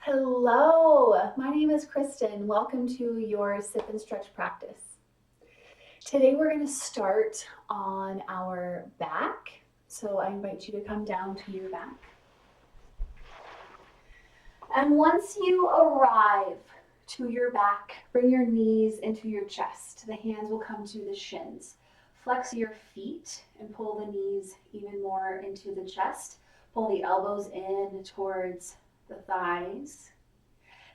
Hello, my name is Kristen. Welcome to your sip and stretch practice. Today we're going to start on our back. So I invite you to come down to your back. And once you arrive to your back, bring your knees into your chest. The hands will come to the shins. Flex your feet and pull the knees even more into the chest. Pull the elbows in towards the thighs.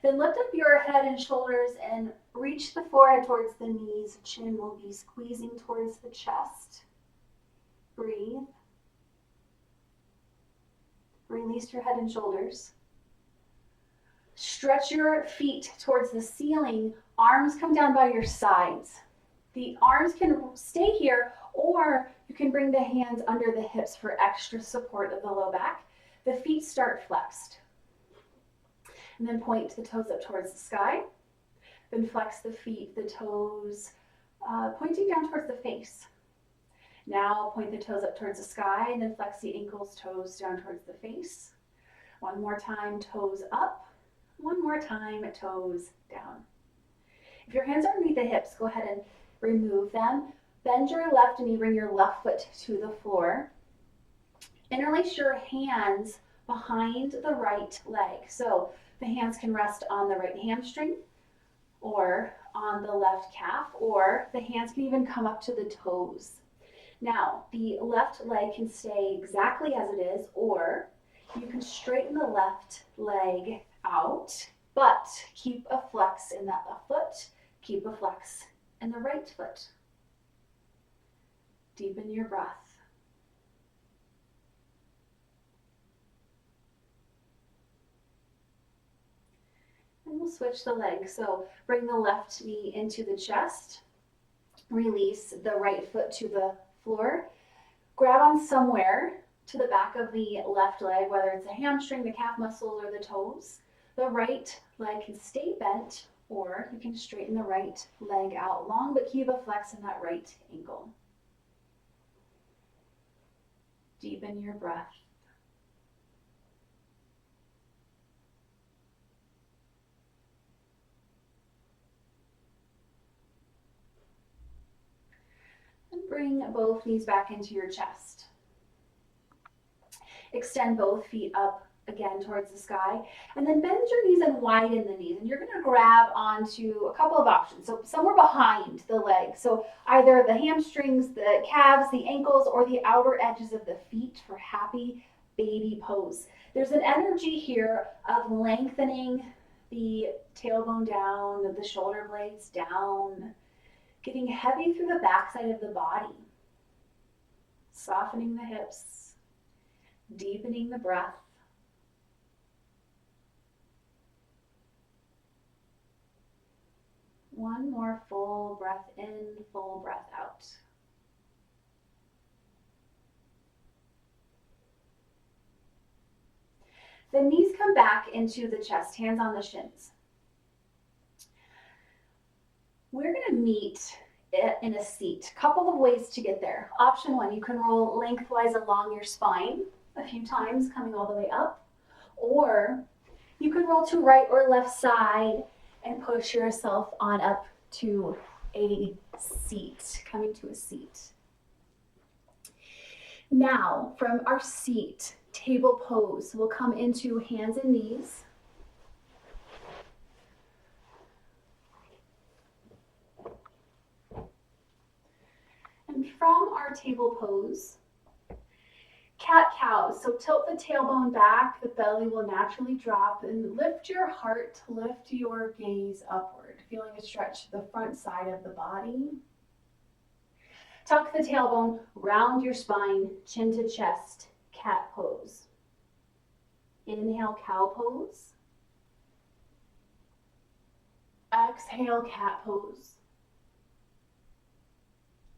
Then lift up your head and shoulders and reach the forehead towards the knees. Chin will be squeezing towards the chest. Breathe. Release your head and shoulders. Stretch your feet towards the ceiling. Arms come down by your sides. The arms can stay here, or you can bring the hands under the hips for extra support of the low back. The feet start flexed. And then point the toes up towards the sky. Then flex the feet, the toes, pointing down towards the face. Now point the toes up towards the sky, and then flex the ankles, toes down towards the face. One more time, toes up. One more time, toes down. If your hands are underneath the hips, go ahead and remove them. Bend your left knee, bring your left foot to the floor. Interlace your hands behind the right leg. So the hands can rest on the right hamstring or on the left calf, or the hands can even come up to the toes. Now, the left leg can stay exactly as it is, or you can straighten the left leg out, but keep a flex in that left foot, keep a flex in the right foot. Deepen your breath. And we'll switch the legs. So bring the left knee into the chest. Release the right foot to the floor. Grab on somewhere to the back of the left leg, whether it's a hamstring, the calf muscles, or the toes. The right leg can stay bent, or you can straighten the right leg out long, but keep a flex in that right ankle. Deepen your breath. And bring both knees back into your chest. Extend both feet up again towards the sky, and then bend your knees and widen the knees. And you're going to grab onto a couple of options. So somewhere behind the legs. So either the hamstrings, the calves, the ankles, or the outer edges of the feet for happy baby pose. There's an energy here of lengthening the tailbone down, the shoulder blades down, getting heavy through the backside of the body, softening the hips, deepening the breath. One more full breath in, full breath out. The knees come back into the chest, hands on the shins. We're going to meet in a seat. A couple of ways to get there. Option one, you can roll lengthwise along your spine a few times, coming all the way up. Or you can roll to right or left side and push yourself on up to a seat, coming to a seat. Now, from our seat, table pose, we'll come into hands and knees. And from our table pose, cat-cows. So tilt the tailbone back, the belly will naturally drop, and lift your heart, lift your gaze upward, feeling a stretch to the front side of the body. Tuck the tailbone, round your spine, chin to chest, cat pose. Inhale, cow pose. Exhale, cat pose.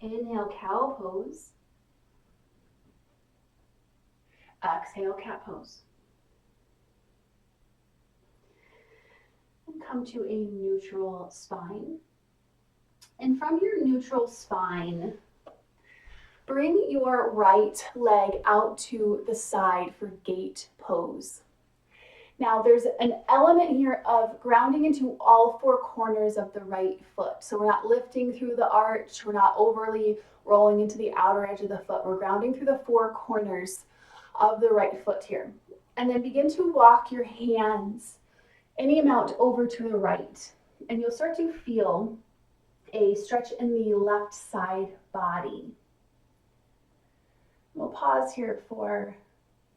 Inhale, cow pose. Exhale, cat pose. And come to a neutral spine. And from your neutral spine, bring your right leg out to the side for gate pose. Now there's an element here of grounding into all four corners of the right foot. So we're not lifting through the arch, we're not overly rolling into the outer edge of the foot. We're grounding through the four corners of the right foot here. And then begin to walk your hands any amount over to the right. And you'll start to feel a stretch in the left side body. We'll pause here for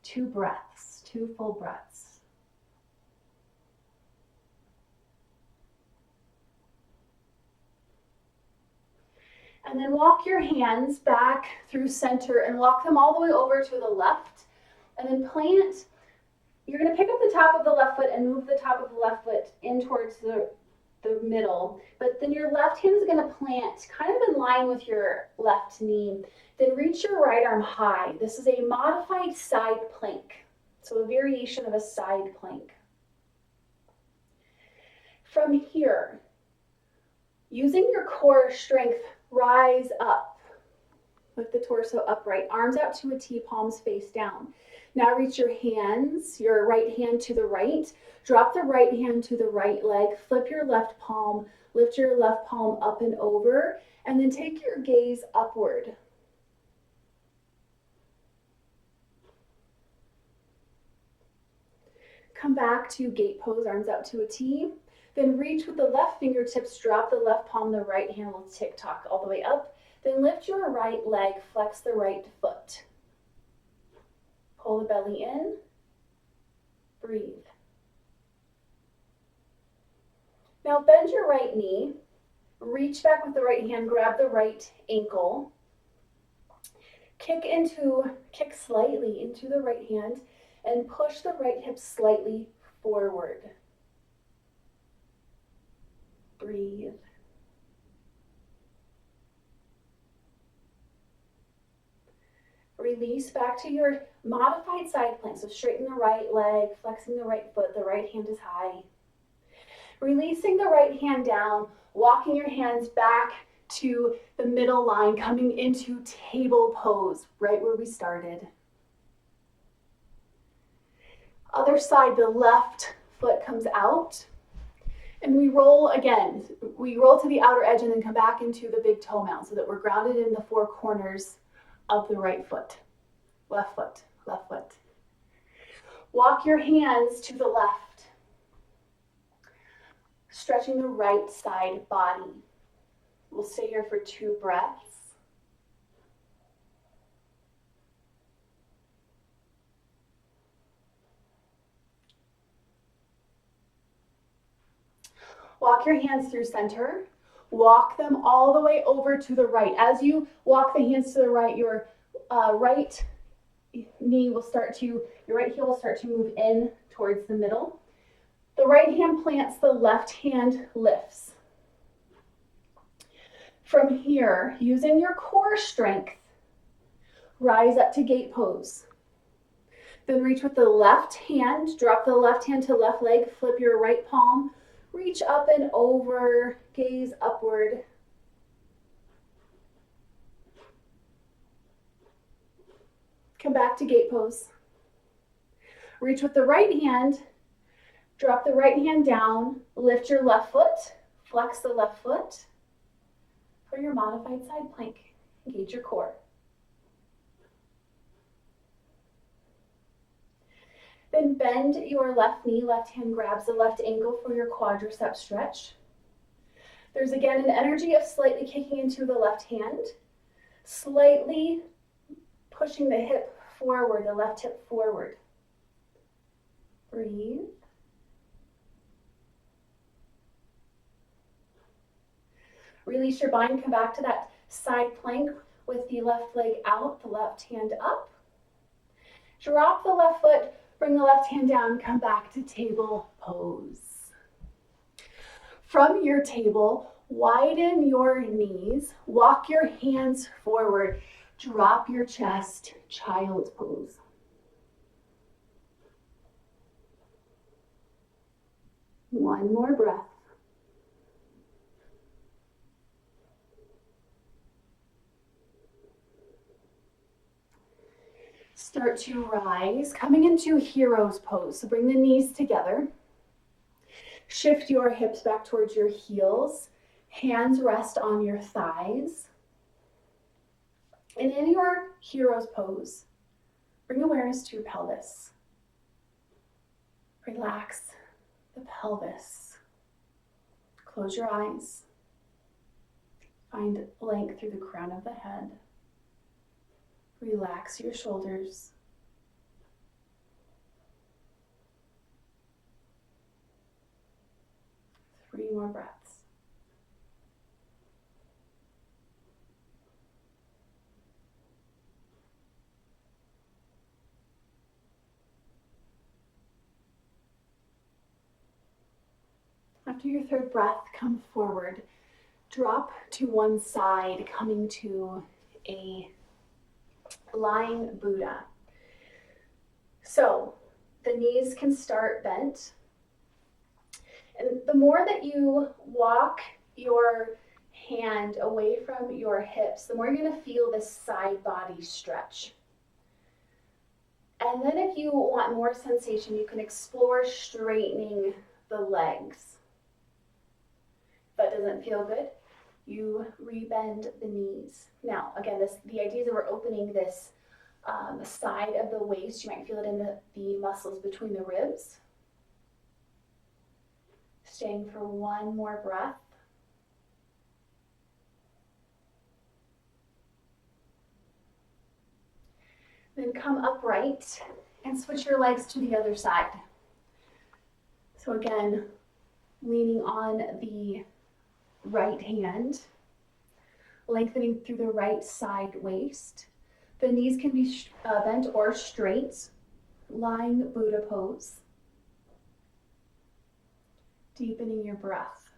2 breaths, 2 full breaths. And then walk your hands back through center and walk them all the way over to the left. And then plant, you're going to pick up the top of the left foot and move the top of the left foot in towards the middle. But then your left hand is going to plant kind of in line with your left knee. Then reach your right arm high. This is a modified side plank. So a variation of a side plank. From here, using your core strength, rise up with the torso upright, arms out to a T, palms face down. Now reach your hands, your right hand to the right, drop the right hand to the right leg, flip your left palm, lift your left palm up and over, and then take your gaze upward. Come back to gate pose, arms out to a T. Then reach with the left fingertips, drop the left palm, the right hand will tick-tock all the way up. Then lift your right leg, flex the right foot. Pull the belly in, breathe. Now bend your right knee, reach back with the right hand, grab the right ankle. Kick slightly into the right hand and push the right hip slightly forward. Breathe. Release back to your modified side plank. So straighten the right leg, flexing the right foot, the right hand is high. Releasing the right hand down, walking your hands back to the middle line, coming into table pose, right where we started. Other side, the left foot comes out. And we roll again. We roll to the outer edge and then come back into the big toe mount so that we're grounded in the four corners of the right foot. Left foot, left foot. Walk your hands to the left. Stretching the right side body. We'll stay here for 2 breaths. Walk your hands through center. Walk them all the way over to the right. As you walk the hands to the right, your right knee will start to, your right heel will start to move in towards the middle. The right hand plants, the left hand lifts. From here, using your core strength, rise up to gate pose. Then reach with the left hand, drop the left hand to left leg, flip your right palm, reach up and over, gaze upward. Come back to gate pose. Reach with the right hand, drop the right hand down, lift your left foot, flex the left foot for your modified side plank. Engage your core. Then bend your left knee, left hand grabs the left ankle for your quadricep stretch. There's again an energy of slightly kicking into the left hand, slightly pushing the hip forward, the left hip forward. Breathe. Release your bind, come back to that side plank with the left leg out, the left hand up. Drop the left foot, bring the left hand down, come back to table pose. From your table, widen your knees, walk your hands forward, drop your chest, child's pose. One more breath. Start start to rise, coming into hero's pose. So bring the knees together. Shift your hips back towards your heels. Hands rest on your thighs. And in your hero's pose, bring awareness to your pelvis. Relax the pelvis. Close your eyes. Find length through the crown of the head. Relax your shoulders. Three more breaths. After your third breath, come forward. Drop to one side, coming to a lying Buddha. So the knees can start bent. And the more that you walk your hand away from your hips, the more you're going to feel this side body stretch. And then if you want more sensation, you can explore straightening the legs. If that doesn't feel good, you rebend the knees. Now, again, the idea is that we're opening this side of the waist. You might feel it in the muscles between the ribs. Staying for one more breath. Then come upright and switch your legs to the other side. So again, leaning on the right hand, lengthening through the right side waist. The knees can be bent or straight, lying Buddha pose. Deepening your breath.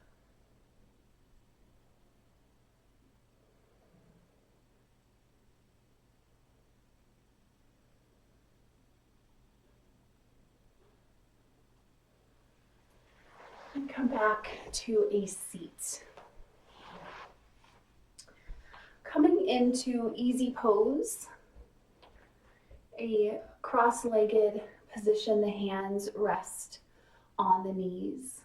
And come back to a seat. Coming into easy pose, a cross-legged position, the hands rest on the knees.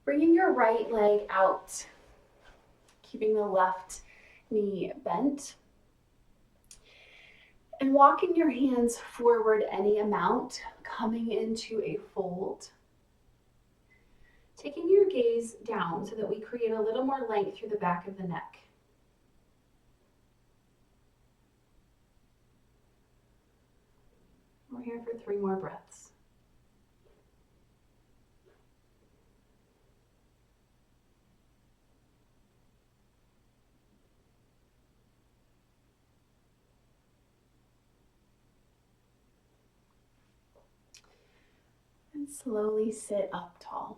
Bringing your right leg out, keeping the left knee bent. And walking your hands forward any amount, coming into a fold. Taking your gaze down so that we create a little more length through the back of the neck. We're here for 3 more breaths. And slowly sit up tall.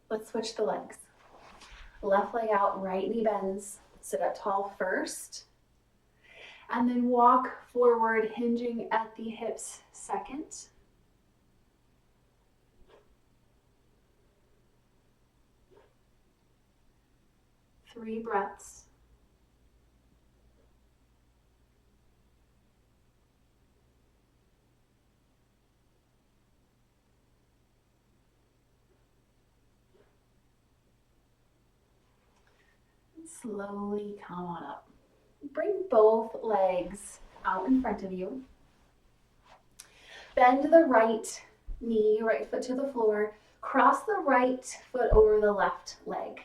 Let's switch the legs. Left leg out, right knee bends. Sit up tall first. And then walk forward, hinging at the hips second. Three breaths. Slowly come on up. Bring both legs out in front of you. Bend the right knee, right foot to the floor. Cross the right foot over the left leg.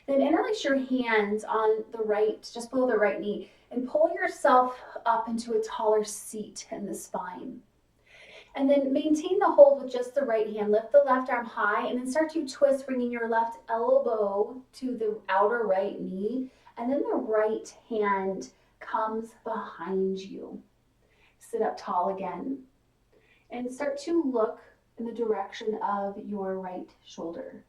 Then interlace your hands on the right, just below the right knee, and pull yourself up into a taller seat in the spine. And then maintain the hold with just the right hand. Lift the left arm high and then start to twist, bringing your left elbow to the outer right knee. And then the right hand comes behind you. Sit up tall again. And start to look in the direction of your right shoulder.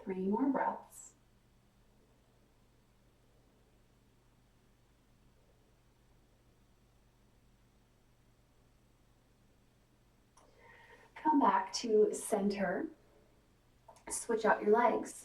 3 more breaths. Come back to center. Switch out your legs.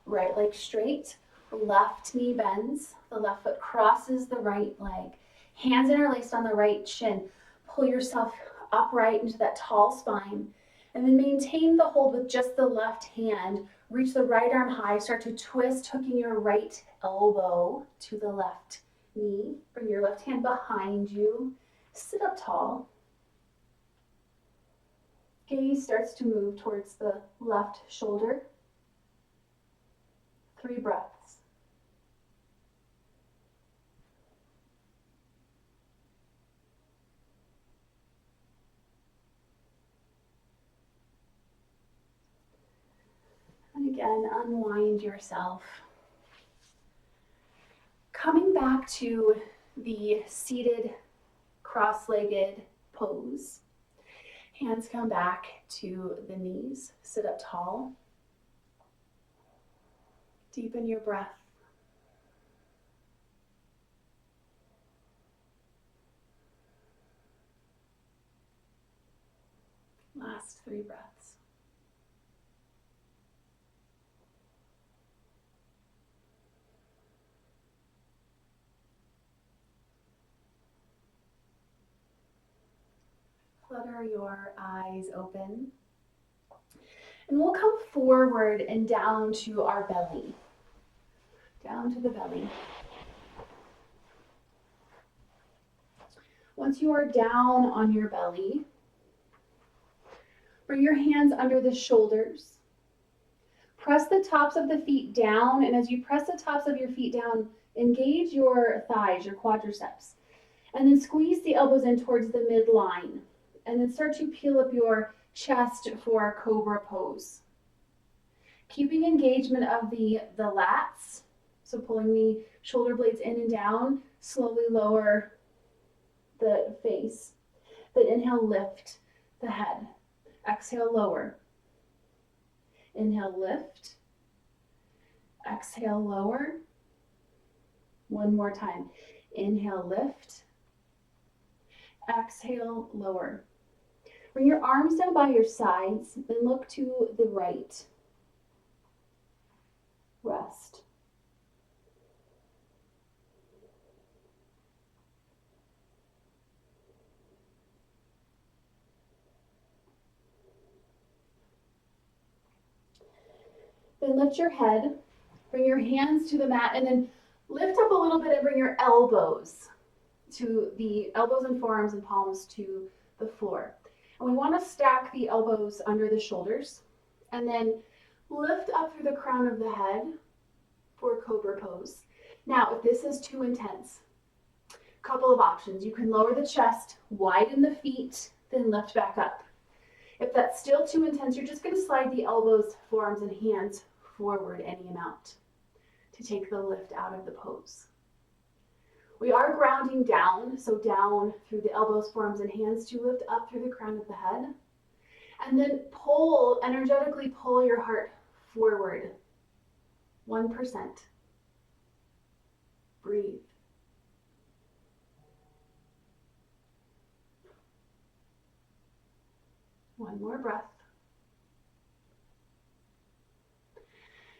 Right leg straight, left knee bends, the left foot crosses the right leg. Hands interlaced on the right shin. Pull yourself upright into that tall spine. And then maintain the hold with just the left hand. Reach the right arm high. Start to twist, hooking your right elbow to the left knee. Bring your left hand behind you. Sit up tall. Gaze starts to move towards the left shoulder. 3 breaths. And again, unwind yourself. Coming back to the seated, cross-legged pose. Hands come back to the knees. Sit up tall. Deepen your breath. Last 3 breaths. Flutter your eyes open. And we'll come forward and down to our belly. Down to the belly. Once you are down on your belly, bring your hands under the shoulders. Press the tops of the feet down, and as you press the tops of your feet down, engage your thighs, your quadriceps, and then squeeze the elbows in towards the midline, and then start to peel up your chest for Cobra pose. Keeping engagement of the lats, so pulling the shoulder blades in and down, slowly lower the face. Then inhale, lift the head. Exhale, lower. Inhale, lift. Exhale, lower. One more time. Inhale, lift. Exhale, lower. Bring your arms down by your sides, then look to the right. Rest. Then lift your head, bring your hands to the mat, and then lift up a little bit and bring your elbows to the elbows and forearms and palms to the floor. And we want to stack the elbows under the shoulders and then lift up through the crown of the head for Cobra pose. Now, if this is too intense, couple of options. You can lower the chest, widen the feet, then lift back up. If that's still too intense, you're just going to slide the elbows, forearms, and hands forward any amount to take the lift out of the pose. We are grounding down, so down through the elbows, forearms, and hands to lift up through the crown of the head. And then pull, energetically pull your heart forward. 1%. Breathe. One more breath.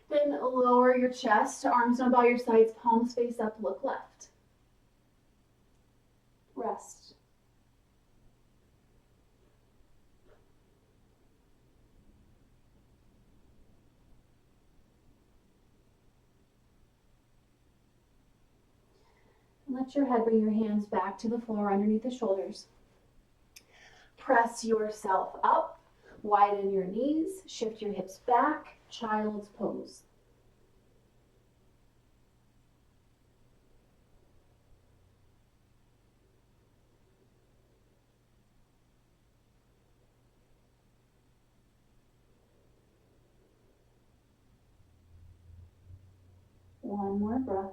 Then lower your chest, arms down by your sides, palms face up, look left. Rest. And let your head bring your hands back to the floor underneath the shoulders. Press yourself up, widen your knees, shift your hips back, child's pose. One more breath.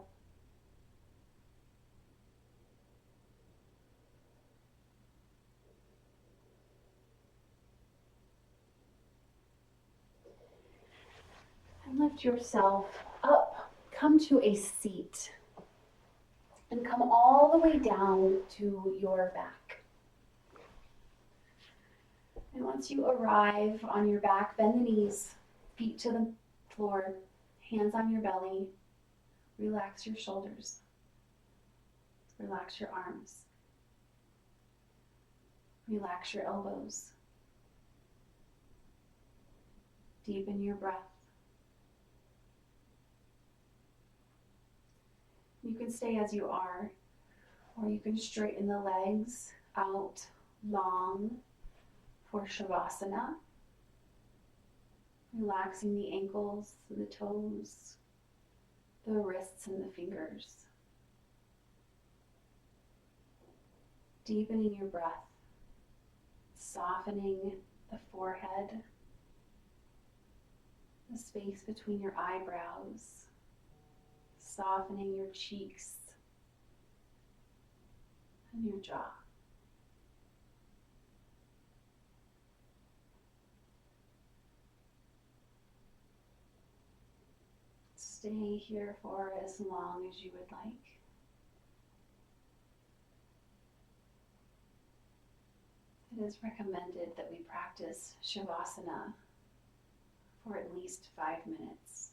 And lift yourself up. Come to a seat. And come all the way down to your back. And once you arrive on your back, bend the knees, feet to the floor, hands on your belly. Relax your shoulders. Relax your arms. Relax your elbows. Deepen your breath. You can stay as you are, or you can straighten the legs out long for Savasana. Relaxing the ankles, the toes, the wrists, and the fingers. Deepening your breath, softening the forehead, the space between your eyebrows, softening your cheeks and your jaw. Stay here for as long as you would like. It is recommended that we practice Shavasana for at least 5 minutes.